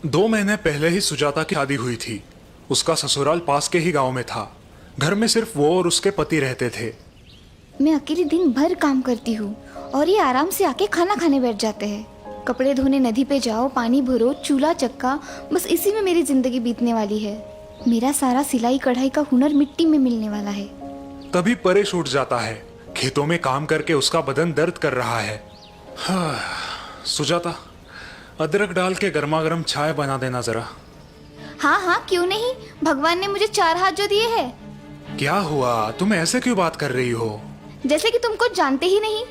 2 महीने पहले ही सुजाता की शादी हुई थी। उसका ससुराल पास के ही गांव में था। घर में सिर्फ वो और उसके पति रहते थे। मैं अकेले दिन भर काम करती हूँ और ये आराम से आके खाना खाने बैठ जाते हैं। कपड़े धोने नदी पे जाओ, पानी भरो, चूल्हा चक्का, बस इसी में मेरी जिंदगी बीतने वाली है। मेरा सारा सिलाई कढ़ाई का हुनर मिट्टी में मिलने वाला है। तभी परेश उठ जाता है। खेतों में काम करके उसका बदन दर्द कर रहा है। हाँ, सुजाता, अदरक डाल के गर्मा गर्म चाय बना देना जरा। हाँ हाँ, क्यों नहीं। भगवान ने मुझे 4 हाथ जो दिए हैं। क्या हुआ, तुम ऐसे क्यों बात कर रही हो? जैसे कि तुमको जानते ही नहीं।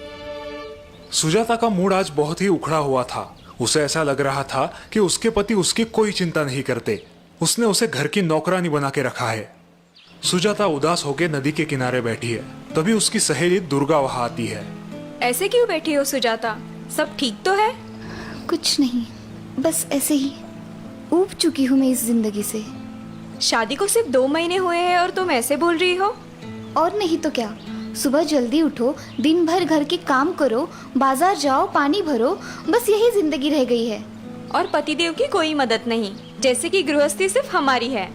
सुजाता का मूड आज बहुत ही उखड़ा हुआ था। उसे ऐसा लग रहा था कि उसके पति उसकी कोई चिंता नहीं करते। उसने उसे घर की नौकरानी बना के रखा है। सुजाता उदास होकर नदी के किनारे बैठी है। तभी उसकी सहेली दुर्गा वहां आती है। ऐसे क्यों बैठी हो सुजाता? सब ठीक तो है? कुछ नहीं, बस ऐसे ही ऊब चुकी हूँ मैं इस जिंदगी से। शादी को सिर्फ 2 महीने हुए हैं और तुम ऐसे बोल रही हो? और नहीं तो क्या। सुबह जल्दी उठो, दिन भर घर के काम करो, बाजार जाओ, पानी भरो, बस यही जिंदगी रह गई है। और पतिदेव की कोई मदद नहीं, जैसे कि गृहस्थी सिर्फ हमारी है।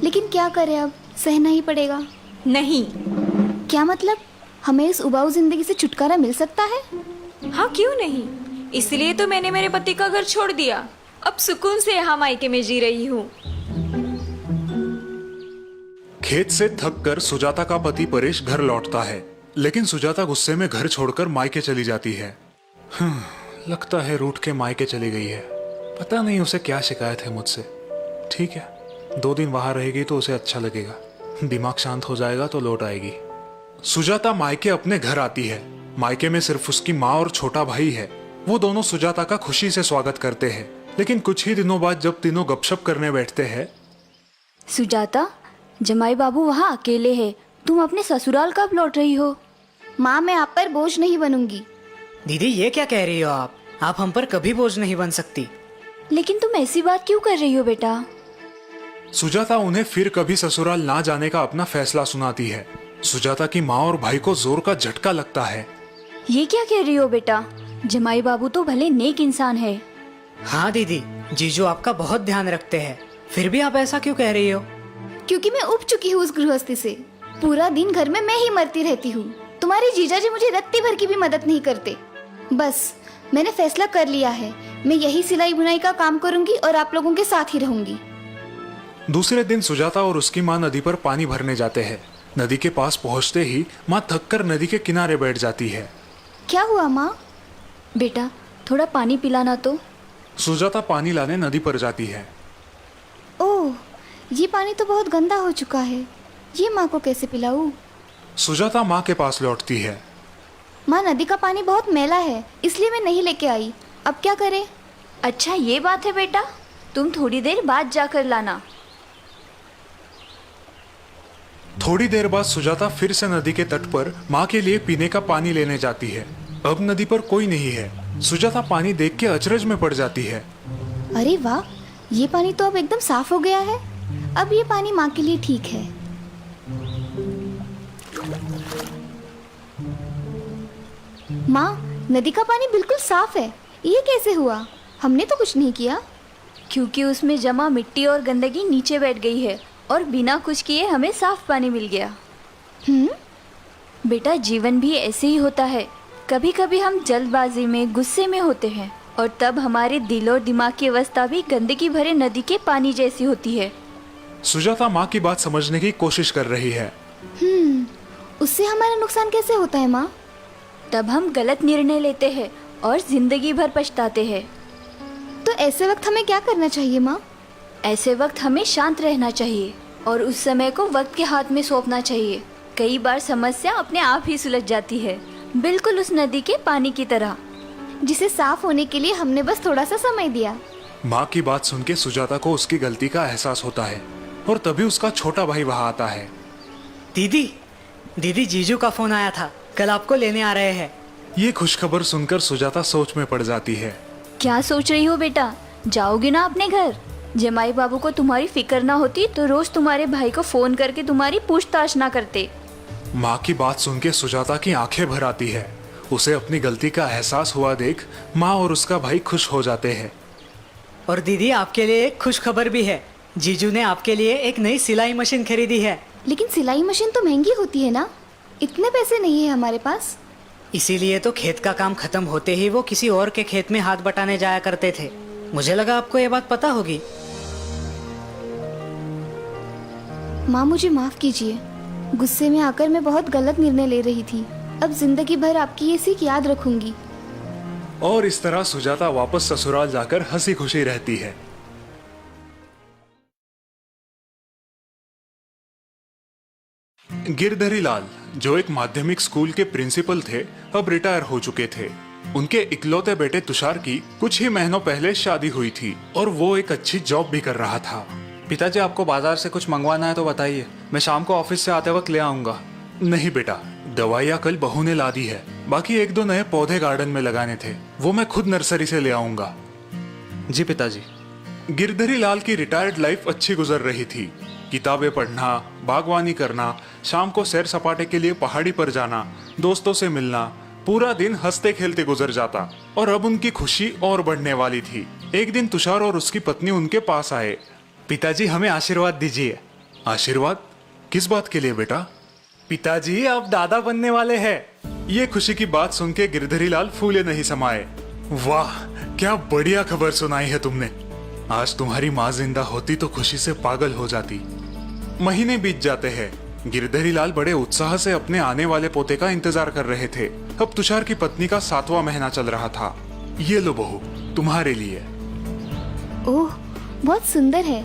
लेकिन क्या करें, अब सहना ही पड़ेगा। नहीं। क्या मतलब? हमें इस उबाऊ जिंदगी से छुटकारा मिल सकता है? हाँ, क्यों नहीं। इसलिए तो मैंने मेरे पति का घर छोड़ दिया। अब सुकून से यहाँ मायके में जी रही हूँ। खेत से थक कर सुजाता का पति परेश घर लौटता है, लेकिन सुजाता गुस्से में घर छोड़कर मायके चली जाती है। लगता है रूठ के मायके चली गई है। पता नहीं उसे क्या शिकायत है मुझसे। ठीक है, 2 दिन वहां रहेगी तो उसे अच्छा लगेगा, दिमाग शांत हो जाएगा तो लौट आएगी। सुजाता मायके अपने घर आती है। मायके में सिर्फ उसकी माँ और छोटा भाई है। वो दोनों सुजाता का खुशी से स्वागत करते हैं, लेकिन कुछ ही दिनों बाद जब तीनों गपशप करने बैठते हैं। सुजाता, जमाई बाबू वहाँ अकेले हैं। तुम अपने ससुराल कब लौट रही हो? माँ, मैं आप पर बोझ नहीं बनूंगी। दीदी, ये क्या कह रही हो आप? आप हम पर कभी बोझ नहीं बन सकती। लेकिन तुम ऐसी बात क्यों कर रही हो बेटा? सुजाता उन्हें फिर कभी ससुराल ना जाने का अपना फैसला सुनाती है। सुजाता की माँ और भाई को जोर का झटका लगता है। ये क्या कह रही हो बेटा? जमाई बाबू तो भले नेक इंसान है। हाँ दीदी, जीजू आपका बहुत ध्यान रखते हैं, फिर भी आप ऐसा क्यों कह रही हो? क्योंकि मैं उब चुकी हूँ उस गृहस्थी से। पूरा दिन घर में मैं ही मरती रहती हूँ। तुम्हारे जीजाजी मुझे रत्ती भर की भी मदद नहीं करते। बस मैंने फैसला कर लिया है, मैं यही सिलाई बुनाई का काम करूंगी और आप लोगों के साथ ही रहूंगी। दूसरे दिन सुजाता और उसकी माँ नदी पर पानी भरने जाते हैं। नदी के पास पहुंचते ही माँ थककर नदी के किनारे बैठ जाती है। क्या हुआ माँ? बेटा, थोड़ा पानी पिलाना तो। सुजाता पानी लाने नदी पर जाती है। ओह, ये पानी तो बहुत गंदा हो चुका है। ये माँ को कैसे पिलाऊं? सुजाता माँ के पास लौटती है। माँ, नदी का पानी बहुत मैला है, इसलिए मैं नहीं लेके आई। अब क्या करें? अच्छा, ये बात है बेटा, तुम थोड़ी देर बाद जाकर लाना। थोड़ी देर बाद सुजाता फिर से नदी के तट पर माँ के लिए पीने का पानी लेने जाती है। अब नदी पर कोई नहीं है। सुजाता पानी देख के अचरज में पड़ जाती है। अरे वाह, ये पानी तो अब एकदम साफ हो गया है। अब ये पानी माँ के लिए ठीक है। माँ, नदी का पानी बिल्कुल साफ है। ये कैसे हुआ? हमने तो कुछ नहीं किया। क्योंकि उसमें जमा मिट्टी और गंदगी नीचे बैठ गई है और बिना कुछ किए हमें साफ पानी मिल गया। बेटा, जीवन भी ऐसे ही होता है। कभी कभी हम जल्दबाजी में, गुस्से में होते हैं और तब हमारे दिल और दिमाग की अवस्था भी गंदगी भरे नदी के पानी जैसी होती है। सुजाता माँ की बात समझने की कोशिश कर रही है। उससे हमारा नुकसान कैसे होता है माँ? तब हम गलत निर्णय लेते हैं और जिंदगी भर पछताते हैं। तो ऐसे वक्त हमें क्या करना चाहिए माँ? ऐसे वक्त हमें शांत रहना चाहिए और उस समय को वक्त के हाथ में सौंपना चाहिए। कई बार समस्या अपने आप ही सुलझ जाती है, बिल्कुल उस नदी के पानी की तरह, जिसे साफ होने के लिए हमने बस थोड़ा सा समय दिया। माँ की बात सुन के सुजाता को उसकी गलती का एहसास होता है और तभी उसका छोटा भाई वहां आता है। दीदी, दीदी, जीजू का फोन आया था, कल आपको लेने आ रहे हैं। ये खुशखबर सुनकर सुजाता सोच में पड़ जाती है। क्या सोच रही हो बेटा? जाओगी ना अपने घर? जमाई बाबू को तुम्हारी फिक्र ना होती तो रोज तुम्हारे भाई को फोन करके तुम्हारी पूछताछ ना करते। माँ की बात सुन के सुजाता की आंखें भर आती है। उसे अपनी गलती का एहसास हुआ देख माँ और उसका भाई खुश हो जाते हैं। और दीदी आपके लिए एक खुश खबर भी है। जीजू ने आपके लिए एक नई सिलाई मशीन खरीदी है। लेकिन सिलाई मशीन तो महंगी होती है ना, इतने पैसे नहीं है हमारे पास। इसीलिए तो खेत का काम खत्म होते ही वो किसी और के खेत में हाथ बटाने जाया करते थे। मुझे लगा आपको ये बात पता होगी। माँ मुझे माफ कीजिए, गुस्से में आकर मैं बहुत गलत निर्णय ले रही थी। अब जिंदगी भर आपकी ये सीख याद रखूंगी। और इस तरह सुजाता वापस ससुराल जाकर हंसी खुशी रहती है। गिरधरी लाल, जो एक माध्यमिक स्कूल के प्रिंसिपल थे, अब रिटायर हो चुके थे। उनके इकलौते बेटे तुषार की कुछ ही महीनों पहले शादी हुई थी और वो एक अच्छी जॉब भी कर रहा था। पिताजी, आपको बाजार से कुछ मंगवाना है तो बताइए, मैं शाम को ऑफिस से आते वक्त ले आऊंगा। नहीं बेटा, दवाइयाँ कल बहू ने ला दी है। बाकी एक दो नए पौधे गार्डन में लगाने थे, वो मैं खुद नर्सरी से ले आऊंगा। जी पिताजी। गिरधरी लाल की रिटायर्ड लाइफ अच्छी गुजर रही थी। किताबें पढ़ना, बागवानी करना, शाम को सैर सपाटे के लिए पहाड़ी पर जाना, दोस्तों से मिलना, पूरा दिन हंसते खेलते गुजर जाता। और अब उनकी खुशी और बढ़ने वाली थी। एक दिन तुषार और उसकी पत्नी उनके पास आए। पिताजी, हमें आशीर्वाद दीजिए। आशीर्वाद? किस बात के लिए बेटा? पिताजी, आप दादा बनने वाले हैं। ये खुशी की बात सुन के गिरधरी लाल फूले नहीं समाये। वाह, क्या बढ़िया खबर सुनाई है तुमने। आज तुम्हारी माँ जिंदा होती तो खुशी से पागल हो जाती। महीने बीत जाते हैं। गिरधरी लाल बड़े उत्साह से अपने आने वाले पोते का इंतजार कर रहे थे। अब तुषार की पत्नी का 7वां महीना चल रहा था। ये लो बहू, तुम्हारे लिए। ओह, बहुत सुंदर है।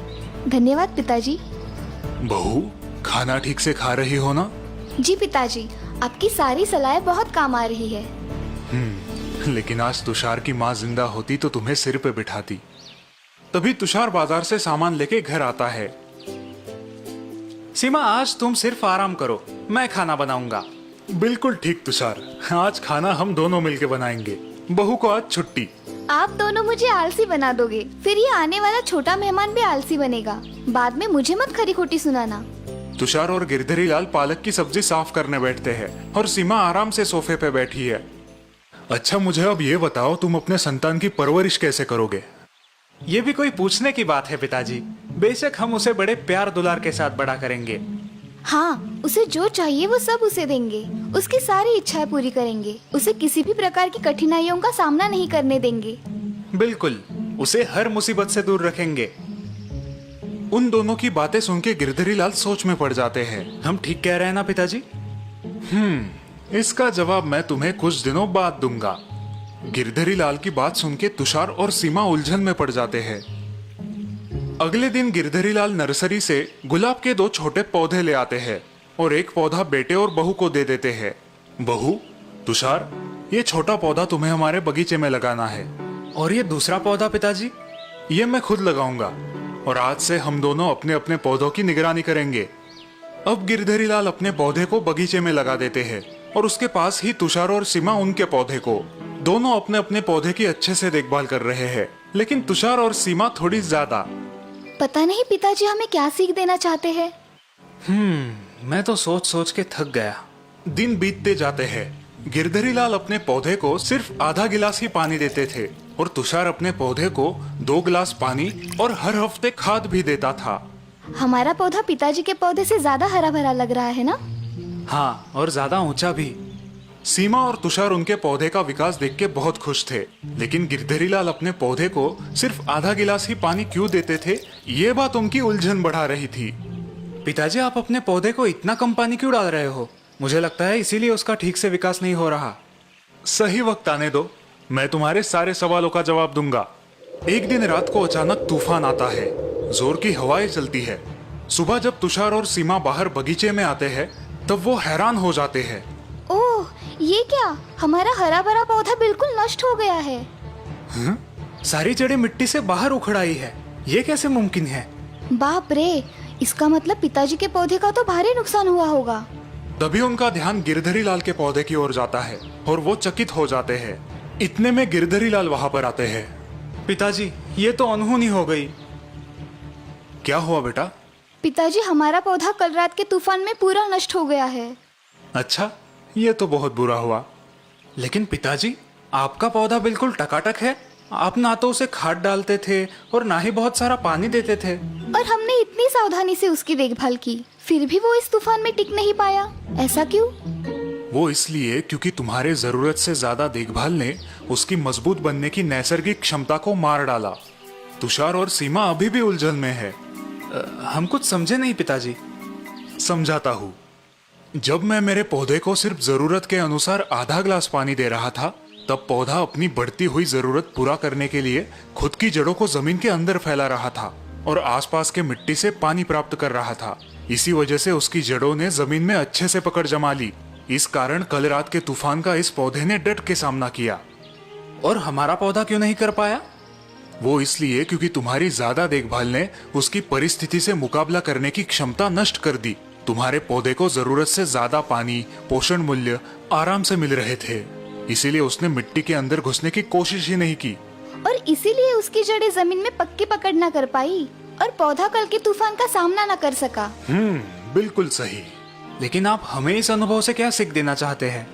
धन्यवाद पिताजी। बहू, खाना ठीक से खा रही हो ना? जी पिताजी, आपकी सारी सलाहें बहुत काम आ रही है। लेकिन आज तुषार की माँ जिंदा होती तो तुम्हें सिर पे बिठाती। तभी तुषार बाजार से सामान लेके घर आता है। सीमा, आज तुम सिर्फ आराम करो, मैं खाना बनाऊंगा। बिल्कुल ठीक तुषार, आज खाना हम दोनों मिलके बनाएंगे। बहू को आज छुट्टी। आप दोनों मुझे आलसी बना दोगे, फिर ये आने वाला छोटा मेहमान भी आलसी बनेगा। बाद में मुझे मत खरी खोटी सुनाना। तुषार और गिरधरी लाल पालक की सब्जी साफ करने बैठते हैं और सीमा आराम से सोफे पे बैठी है। अच्छा, मुझे अब ये बताओ, तुम अपने संतान की परवरिश कैसे करोगे? ये भी कोई पूछने की बात है पिताजी। बेशक हम उसे बड़े प्यार दुलार के साथ बड़ा करेंगे। हाँ, उसे जो चाहिए वो सब उसे देंगे। उसकी सारी इच्छाएं पूरी करेंगे। उसे किसी भी प्रकार की कठिनाइयों का सामना नहीं करने देंगे। बिल्कुल, उसे हर मुसीबत से दूर रखेंगे। उन दोनों की बातें सुन के गिरधरी लाल सोच में पड़ जाते हैं। हम ठीक कह रहे हैं ना पिताजी? इसका जवाब मैं तुम्हें कुछ दिनों बाद दूंगा। गिरधरी लाल की बात सुन के तुषार और सीमा उलझन में पड़ जाते हैं। अगले दिन गिरधरी लाल नर्सरी से गुलाब के 2 छोटे पौधे ले आते हैं और एक पौधा बेटे और बहू को दे देते हैं। बहू, तुषार, ये छोटा पौधा तुम्हें हमारे बगीचे में लगाना है। और ये दूसरा पौधा पिताजी? ये मैं खुद लगाऊंगा और आज से हम दोनों अपने अपने पौधों की निगरानी करेंगे। अब गिरधरी लाल अपने पौधे को बगीचे में लगा देते हैं और उसके पास ही तुषार और सीमा उनके पौधे को। दोनों अपने अपने पौधे की अच्छे से देखभाल कर रहे हैं, लेकिन तुषार और सीमा थोड़ी ज्यादा। पता नहीं पिताजी हमें क्या सीख देना चाहते हैं। मैं तो सोच सोच के थक गया। दिन बीतते जाते हैं। गिरधरी लाल अपने पौधे को सिर्फ आधा गिलास ही पानी देते थे और तुषार अपने पौधे को 2 गिलास पानी और हर हफ्ते खाद भी देता था। हमारा पौधा पिताजी के पौधे से ज्यादा हरा भरा लग रहा है ना? हाँ, और ज्यादा ऊंचा भी। सीमा और तुषार उनके पौधे का विकास देख के बहुत खुश थे, लेकिन गिरधरी लाल अपने पौधे को सिर्फ आधा गिलास ही पानी क्यों देते थे, ये बात उनकी उलझन बढ़ा रही थी। पिताजी, आप अपने पौधे को इतना कम पानी क्यों डाल रहे हो? मुझे लगता है इसीलिए उसका ठीक से विकास नहीं हो रहा। सही वक्त आने दो, मैं तुम्हारे सारे सवालों का जवाब दूंगा। एक दिन रात को अचानक तूफान आता है। जोर की हवाएं चलती है। सुबह जब तुषार और सीमा बाहर बगीचे में आते हैं, तब वो हैरान हो जाते हैं। ओह, ये क्या? हमारा हरा भरा पौधा बिल्कुल नष्ट हो गया है। सारी जड़ें मिट्टी से बाहर उखड़ आई है। ये कैसे मुमकिन है? बाप रे, इसका मतलब पिताजी के पौधे का तो भारी नुकसान हुआ होगा। तभी उनका ध्यान गिरधरी लाल के पौधे की ओर जाता है और वो चकित हो जाते हैं। इतने में गिरधरी लाल वहां पर आते हैं। पिताजी, ये तो अनहोनी हो गई। क्या हुआ बेटा? पिताजी, हमारा पौधा कल रात के तूफान में पूरा नष्ट हो गया है। अच्छा, ये तो बहुत बुरा हुआ। लेकिन पिताजी, आपका पौधा बिल्कुल टकाटक है। आप ना तो उसे खाद डालते थे और ना ही बहुत सारा पानी देते थे। और हमने इतनी सावधानी से उसकी देखभाल की, फिर भी वो इस तूफान में टिक नहीं पाया। ऐसा क्यों? वो इसलिए क्योंकि तुम्हारे जरूरत से ज्यादा देखभाल ने उसकी मजबूत बनने की नैसर्गिक क्षमता को मार डाला। तुषार और सीमा अभी भी उलझन में है। हम कुछ समझे नहीं पिताजी। समझाता हूँ। जब मैं मेरे पौधे को सिर्फ जरूरत के अनुसार आधा ग्लास पानी दे रहा था, तब पौधा अपनी बढ़ती हुई जरूरत पूरा करने के लिए खुद की जड़ों को जमीन के अंदर फैला रहा था और आसपास के मिट्टी से पानी प्राप्त कर रहा था। इसी वजह से उसकी जड़ों ने जमीन में अच्छे से पकड़ जमा ली। इस कारण कल रात के तूफान का इस पौधे ने डट के सामना किया। और हमारा पौधा क्यों नहीं कर पाया? वो इसलिए क्योंकि तुम्हारी ज्यादा देखभाल ने उसकी परिस्थिति से मुकाबला करने की क्षमता नष्ट कर दी। तुम्हारे पौधे को जरूरत से ज्यादा पानी, पोषण मूल्य आराम से मिल रहे थे, इसीलिए उसने मिट्टी के अंदर घुसने की कोशिश ही नहीं की। और इसीलिए उसकी जड़ें जमीन में पक्की पकड़ न कर पाई और पौधा कल के तूफान का सामना न कर सका। बिल्कुल सही। लेकिन आप हमें इस अनुभव से क्या सीख देना चाहते हैं?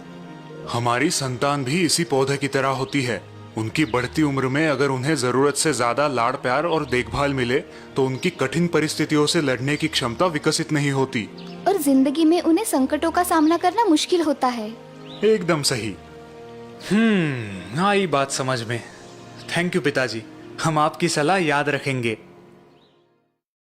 हमारी संतान भी इसी पौधे की तरह होती है। उनकी बढ़ती उम्र में अगर उन्हें जरूरत से ज्यादा लाड़ प्यार और देखभाल मिले तो उनकी कठिन परिस्थितियों से लड़ने की क्षमता विकसित नहीं होती। और जिंदगी में उन्हें संकटों का सामना करना मुश्किल होता है। एकदम सही। आई बात समझ में। थैंक यू पिताजी, हम आपकी सलाह याद रखेंगे।